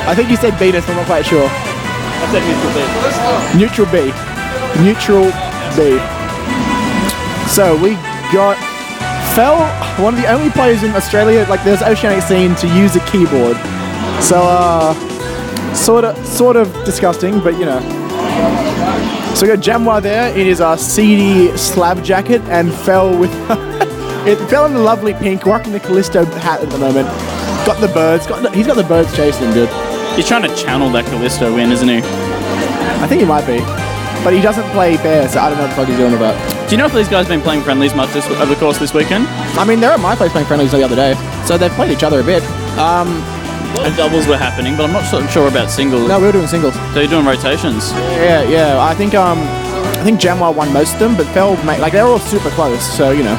I think you said Beatus, I'm not quite sure. I said neutral B. Neutral B. So we got Fel, one of the only players in Australia, like there's OHN15 to use a keyboard. So sort of disgusting, but you know. So we got Jamwa there in his seedy slab jacket, and Fel with it fell in the lovely pink, rocking the Callisto hat at the moment. Got the birds. He's got the birds chasing him, dude. He's trying to channel that Callisto win, isn't he? I think he might be, but he doesn't play fair, so I don't know what the fuck he's doing about. Do you know if these guys have been playing friendlies much over the course of this weekend? I mean, they're at my place playing friendlies the other day, so they've played each other a bit. And doubles were happening, but I'm not sure about singles. No, we were doing singles. So you're doing rotations? Yeah. I think Jamwa won most of them, but Fel, like they're all super close, so you know.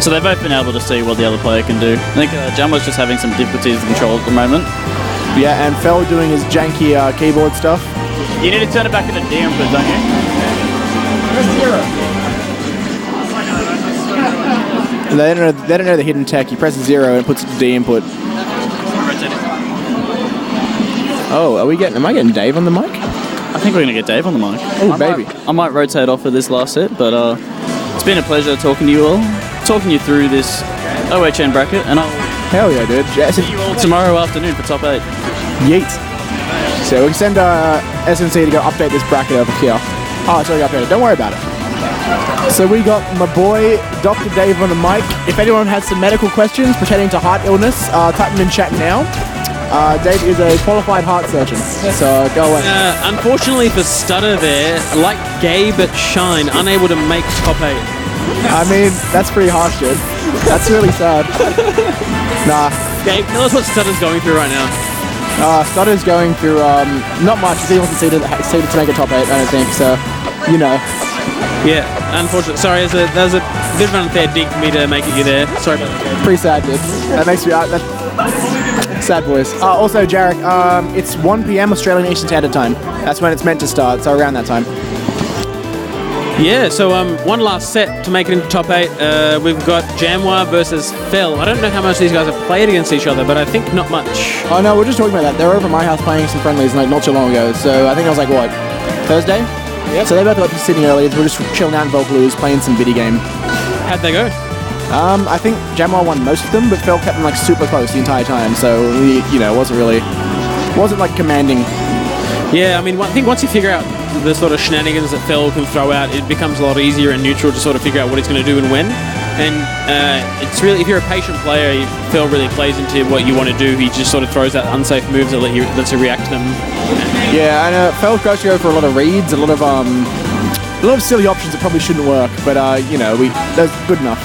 So they've both been able to see what the other player can do. I think Jamwa's just having some difficulties with control at the moment. Yeah, and Fel doing his janky keyboard stuff. You need to turn it back into D input, don't you? They don't know the hidden tech. He presses 0 and puts it to D input. Oh, am I getting Dave on the mic? I think we're going to get Dave on the mic. Oh, baby. I might rotate off for this last set, but it's been a pleasure talking to you all, talking you through this OHN bracket, and I'll hell yeah, dude. see you all tomorrow afternoon for top 8. Yeet. So we can send SNC to go update this bracket over here. Oh, it's already updated. Don't worry about it. So we got my boy, Dr. Dave on the mic. If anyone has some medical questions pertaining to heart illness, type them in chat now. Dave is a qualified heart surgeon, so go away. Unfortunately for Stutter there, like Gabe at Shine, unable to make top 8. I mean, that's pretty harsh, dude. That's really sad. Nah. Gabe, tell us what Stutter's going through right now. Stutter's going through not much. He wants to see to make a top 8, I don't think, so, you know. Yeah, unfortunately. Sorry, there's a bit of an unfair dig for me to make it you there. Sorry about that, Gabe. Pretty sad, dude. That makes me... sad boys. Also, Jarek, it's 1 p.m. Australian Eastern Standard Time. That's when it's meant to start, so around that time. Yeah, so one last set to make it into top 8. We've got Jamwa versus Fel. I don't know how much these guys have played against each other, but I think not much. Oh no, we're just talking about that. They were over at my house playing some friendlies like not too long ago. So I think it was like what, Thursday? Yeah. So they both got to Sydney early. We're just chilling out in Vaucluse playing some video game. How'd they go? I think Jamwa won most of them, but Fel kept them like super close the entire time. So wasn't like commanding. Yeah, I mean, I think once you figure out the sort of shenanigans that Fel can throw out, it becomes a lot easier and neutral to sort of figure out what he's going to do and when. And it's really, if you're a patient player, Fel really plays into what you want to do. He just sort of throws out unsafe moves that lets you react to them. Yeah, and Fel tries to go for a lot of reads, a lot of silly options that probably shouldn't work, but that's good enough.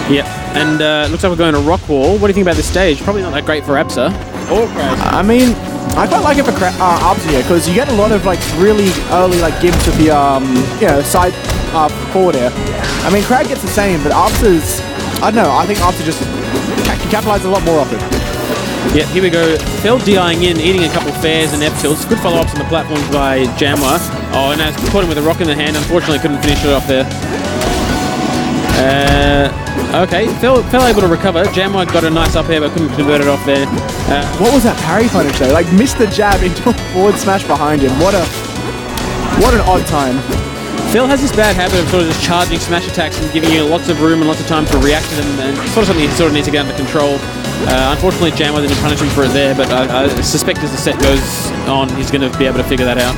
Yeah, and looks like we're going to Rockwall. What do you think about this stage? Probably not that great for Absa. Or Crash. I mean, I quite like it for Absa here because you get a lot of like really early like gives with the side forward air. I mean, Crag gets the same, but Absa's, I don't know. I think Absa just can capitalize a lot more often. Yeah, here we go. Fel DIing in, eating a couple fares and F tilts. Good follow-ups on the platforms by Jamwa. Oh, and now caught him with a rock in the hand. Unfortunately, couldn't finish it off there. Okay, Fel able to recover. Jamwa got a nice up air, but couldn't convert it off there. What was that parry punish though? Like missed the jab into a forward smash behind him. What an odd time. Fel has this bad habit of sort of just charging smash attacks and giving you lots of room and lots of time to react to them, and sort of something you sort of need to get under control. Unfortunately, Jamwa didn't punish him for it there, but I suspect as the set goes on, he's going to be able to figure that out.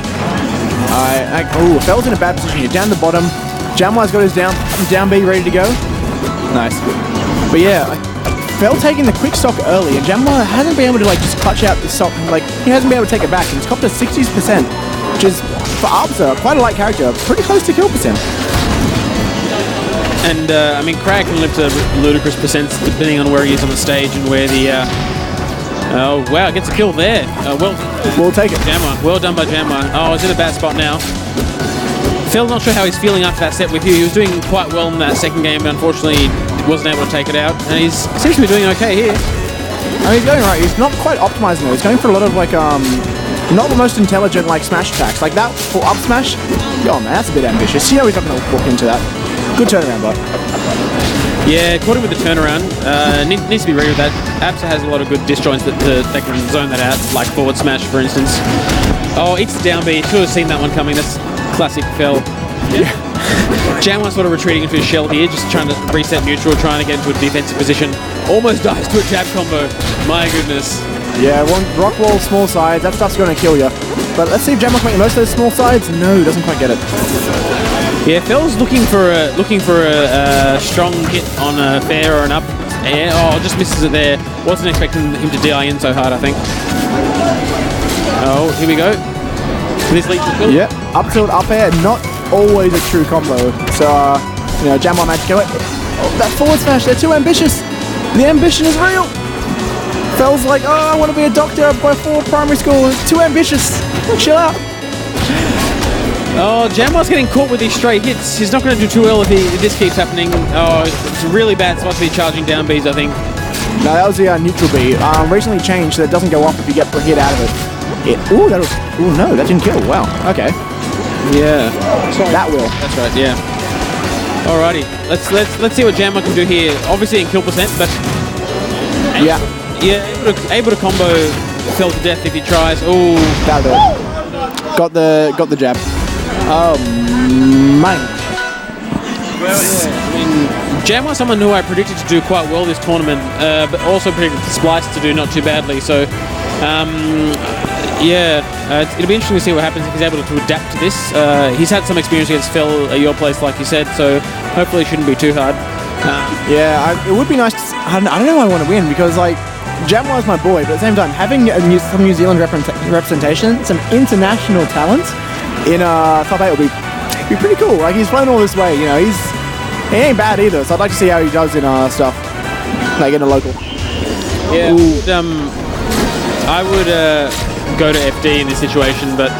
Fel's in a bad position here. Down the bottom. Jamwa's got his down B ready to go. Nice. But yeah, Fel taking the quick stock early, and Jamwa hasn't been able to like just clutch out the stock. Like he hasn't been able to take it back. He's copped a 60%, which is for Absa quite a light character, pretty close to kill percent. And I mean, Crag can live to ludicrous percents depending on where he is on the stage and where the. Oh wow, gets a kill there. We'll take it. Jamwa, well done by Jamwa. Oh, he's in a bad spot now. Fel, not sure how he's feeling after that set with you. He was doing quite well in that second game, but unfortunately wasn't able to take it out. And he seems to be doing okay here. I mean, he's going right. He's not quite optimizing though. He's going for a lot of like not the most intelligent like smash attacks. Like that for up smash. Oh man, that's a bit ambitious. You know he's not going to walk into that. Good turnaround, bot. Yeah, caught him with the turnaround. Needs to be ready with that. Absa has a lot of good disjoints that can zone that out, like forward smash, for instance. Oh, it's down B. Should have seen that one coming. That's classic Fel. Yeah. Jamwa sort of retreating into his shell here, just trying to reset neutral, trying to get into a defensive position. Almost dies to a jab combo. My goodness. Yeah, one rock wall, small sides. That stuff's going to kill you. But let's see if Jamwa can make most of those small sides. No, doesn't quite get it. Yeah, Fel's looking for a strong hit on a fair or an up air. Oh, just misses it there. Wasn't expecting him to DI in so hard, I think. Oh, here we go. This leads to kill. Yeah, up tilt, up air, not always a true combo. So, you know, Jamwa managed to kill it. Oh, that forward smash, they're too ambitious. The ambition is real. Fel's like, oh, I want to be a doctor by 4 primary school. It's too ambitious. Chill out. Oh, Jamwa's getting caught with these straight hits. He's not going to do too well if this keeps happening. Oh, it's a really bad spot to be charging down Bs, I think. No, that was the neutral B. Recently changed so it doesn't go up if you get hit out of it. Ooh, that was. Ooh, no, that didn't kill. Wow. Okay. Yeah. Sorry. That will. That's right. Yeah. Alrighty. Let's see what Jamwa can do here. Obviously in kill percent, but Yeah. yeah, able to combo Fel to death if he tries. Ooh. That'll do it. Got the jab. Oh, man. Well, yeah. I mean, Jamwa's someone who I predicted to do quite well this tournament, but also predicted Splice to do not too badly. So, it'll be interesting to see what happens if he's able to adapt to this. He's had some experience against Fel at your place, like you said, so hopefully it shouldn't be too hard. It would be nice to... I don't know who I want to win, because, like, Jamwa is my boy, but at the same time, having some New Zealand representation, some international talent in top 8 would be pretty cool. Like, he's flown all this way, you know, he ain't bad either, so I'd like to see how he does in stuff, like in a local. Yeah, I would go to FD in this situation, but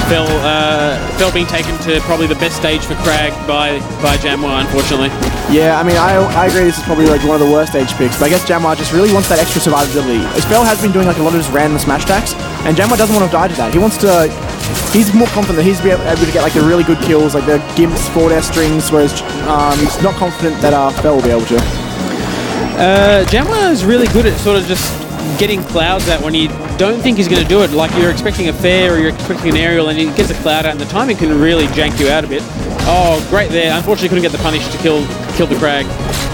Fel being taken to probably the best stage for Crag by Jamwa, unfortunately. Yeah, I mean, I agree this is probably like one of the worst stage picks, but I guess Jamwa just really wants that extra survivability. Fel has been doing like a lot of just random smash attacks, and Jamwa doesn't want to die to that. He wants to... He's more confident that he's able to get like the really good kills, like the gimps, forward air strings, whereas he's not confident that Fel will be able to. Jamwa is really good at sort of just getting clouds out when you don't think he's going to do it. Like you're expecting a fair or you're expecting an aerial and he gets a cloud out and the timing can really jank you out a bit. Oh, great there. Unfortunately couldn't get the punish to kill the Crag.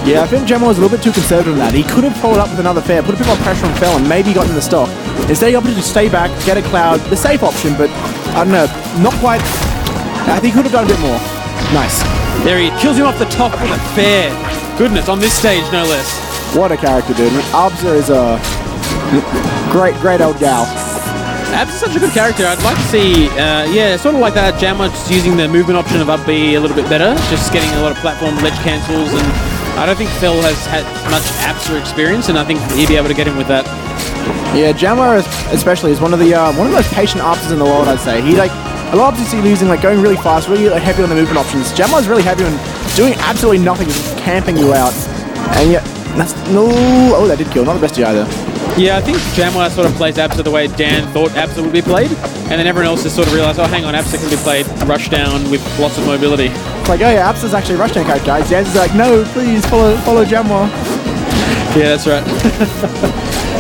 Yeah, I think Jamwa was a little bit too conservative in that. He could have followed up with another fair, put a bit more pressure on Fel and maybe gotten the stock. Instead he opted to stay back, get a cloud, the safe option, but I don't know, not quite. I think he could have done a bit more. Nice. There he kills him off the top with a fair. Goodness, on this stage no less. What a character, dude. Absa is a great old gal. Absa's such a good character. I'd like to see, sort of like that, Jamwa just using the movement option of up B a little bit better, just getting a lot of platform ledge cancels, and I don't think Fel has had much Absa experience, and I think he'd be able to get him with that. Yeah, Jamwa especially is one of the most patient Absas in the world, I'd say. He like a lot of Absas he's using like going really fast, really like, heavy on the movement options. Jamwa's really heavy on doing absolutely nothing, just camping you out, and yet that's that did kill. Not the best either. Yeah, I think Jamwa sort of plays Absa the way Dan thought Absa would be played, and then everyone else just sort of realised, oh, hang on, Absa can be played rush down with lots of mobility. It's like, oh yeah, Absa's actually a rush down character, guys. Dan's like, no, please follow Jamwa. Yeah, that's right.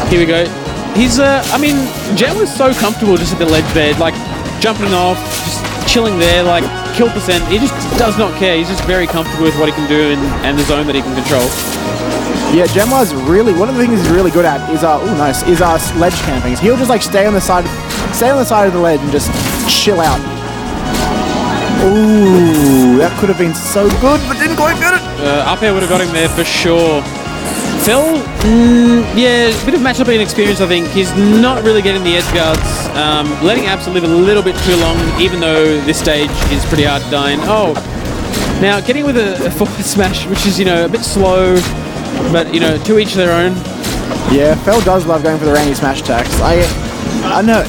Here we go. He's, Jamwa's so comfortable just at the ledge bed, like jumping off, just chilling there, like kill percent. He just does not care. He's just very comfortable with what he can do and the zone that he can control. Yeah, Jamwa's really, one of the things he's really good at is ledge camping. He'll just like stay on the side of the ledge and just chill out. Ooh, that could have been so good, but didn't quite get it. Up air would have got him there for sure. Fel, a bit of matchup inexperience, I think. He's not really getting the edge guards. Letting Absa live a little bit too long, even though this stage is pretty hard to die in. Oh, now getting with a forward smash, which is, a bit slow, but, to each their own. Yeah, Fel does love going for the rangy smash attacks. I know.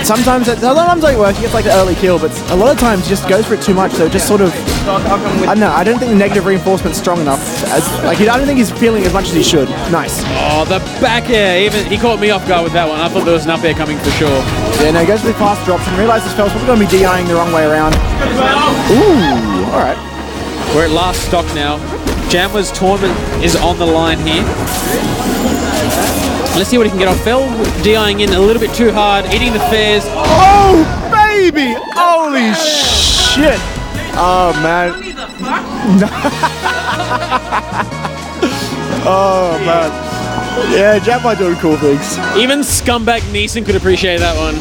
Sometimes it works, he gets like the early kill, but a lot of times he just goes for it too much, so it just sort of... I don't know, I don't think the negative reinforcement's strong enough. I don't think he's feeling as much as he should. Nice. Oh, the back air, he caught me off guard with that one. I thought there was an up air coming for sure. Yeah, no, he goes for the faster option, realises Fel's probably going to be DIing the wrong way around. Ooh, alright. We're at last stock now. Jamwa's tournament is on the line here. Let's see what he can get off. Phil DIing in a little bit too hard, eating the fares. Oh, baby! Holy shit! Oh, man. Oh, man. Yeah, Jamwa doing cool things. Even scumbag Neeson could appreciate that one.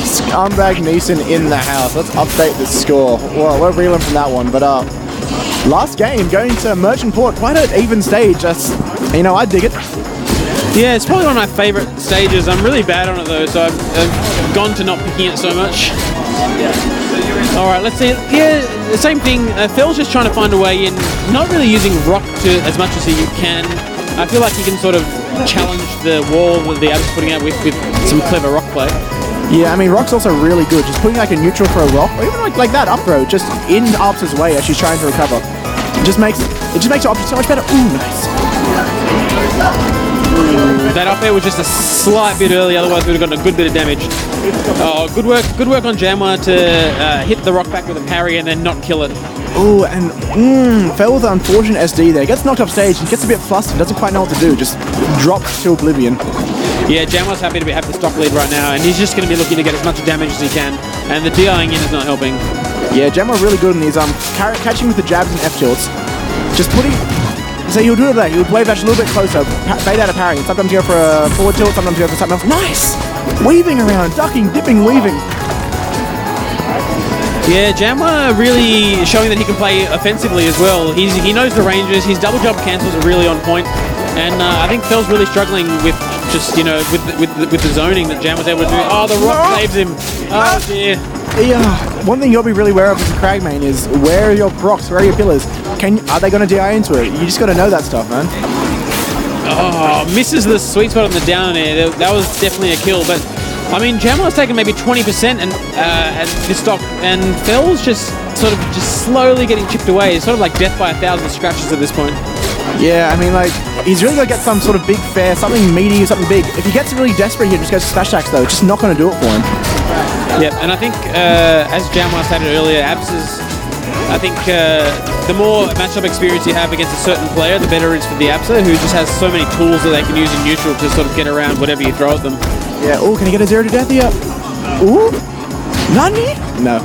Scumbag Neeson in the house. Let's update the score. Well, we're reeling from that one, but last game, going to Merchant Port, quite an even stage. That's, you know, I dig it. Yeah, it's probably one of my favorite stages. I'm really bad on it though, so I've gone to not picking it so much. All right, let's see. Yeah, the same thing. Phil's just trying to find a way in, not really using rock to as much as he can. I feel like he can sort of challenge the wall that the Ab's putting out with some clever rock play. Yeah, I mean, rock's also really good. Just putting like a neutral for a rock, or even like that up throw, just in Arps' way as she's trying to recover. It just makes her option so much better. Ooh, nice. That up air was just a slight bit early, otherwise we would have gotten a good bit of damage. Oh, good work on Jamwa to hit the rock back with a parry and then not kill it. Ooh, and fell with an unfortunate SD there. Gets knocked off stage and gets a bit flustered, doesn't quite know what to do, just drops to oblivion. Yeah, Jamwa's happy to have the stock lead right now, and he's just going to be looking to get as much damage as he can, and the DIing in is not helping. Yeah, Jamwa really good in these catching with the jabs and F tilts. Just putting... So he'll do that, he would wave dash a little bit closer, fade out of parry, and sometimes go for a forward tilt, sometimes go for something else. Nice! Weaving around, ducking, dipping, weaving. Yeah, Jamwa really showing that he can play offensively as well. He knows the ranges, his double jump cancels are really on point, and I think Phil's really struggling with just, you know, with the zoning that Jamwa's able to do. Oh, the rock saves him. Oh dear. Yeah, one thing you'll be really aware of as a Crag main is where are your procs, where are your pillars? Are they going to DI into it? You just got to know that stuff, man. Oh, misses the sweet spot on the down air. That was definitely a kill, but I mean, Jamwa's taken maybe 20% at this stock, and Phil's just sort of slowly getting chipped away. It's sort of like death by 1,000 scratches at this point. Yeah, I mean, like, he's really got to get some sort of big fair, something meaty, something big. If he gets really desperate here, just goes to smash attacks, though. It's just not going to do it for him. Yep, and I think, as Jamwa stated earlier, Abs's, I think the more matchup experience you have against a certain player, the better it is for the Absa, who just has so many tools that they can use in neutral to sort of get around whatever you throw at them. Yeah, oh, can he get a 0 to death here? Ooh, Nani? No.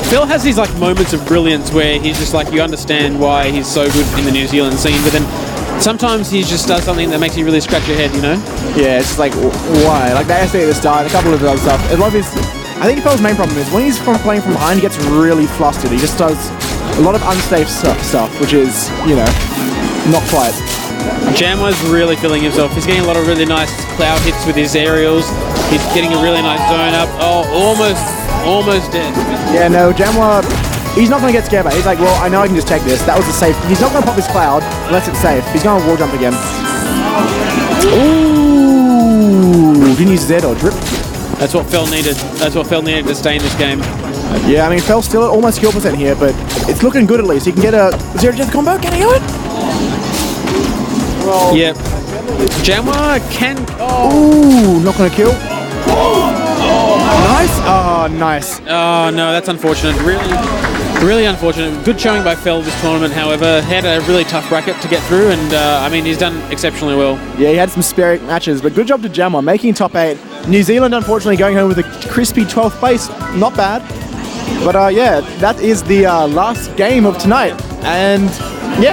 Phil has these like moments of brilliance where he's just like, you understand why he's so good in the New Zealand scene, but then sometimes he just does something that makes you really scratch your head, you know? Yeah, it's like, why? Like the SD at the start, a couple of other stuff. A lot of his, I think Phil's main problem is when he's playing from behind, he gets really flustered. He just does a lot of unsafe stuff, which is, you know, not quite. Jamwa's really feeling himself. He's getting a lot of really nice cloud hits with his aerials. He's getting a really nice zone up. Oh, almost dead. Yeah, no, Jamwa, he's not going to get scared by it. He's like, well, I know I can just take this. That was a safe. He's not going to pop his cloud unless it's safe. He's going to wall jump again. Ooh, didn't use Z or drip. That's what Phil needed. That's what Phil needed to stay in this game. Yeah, I mean, Phil's still at almost kill % here, but it's looking good at least. He can get a 0 to death combo. Can he do it? Yep. Jamwa can... Oh. Ooh, not going to kill. Nice. Oh, nice. Oh, no, that's unfortunate. Really unfortunate. Good showing by Phil this tournament, however. Had a really tough bracket to get through, and I mean, he's done exceptionally well. Yeah, he had some spare matches, but good job to Jamwa, making top 8. New Zealand, unfortunately, going home with a crispy 12th place. Not bad. But yeah, that is the last game of tonight. And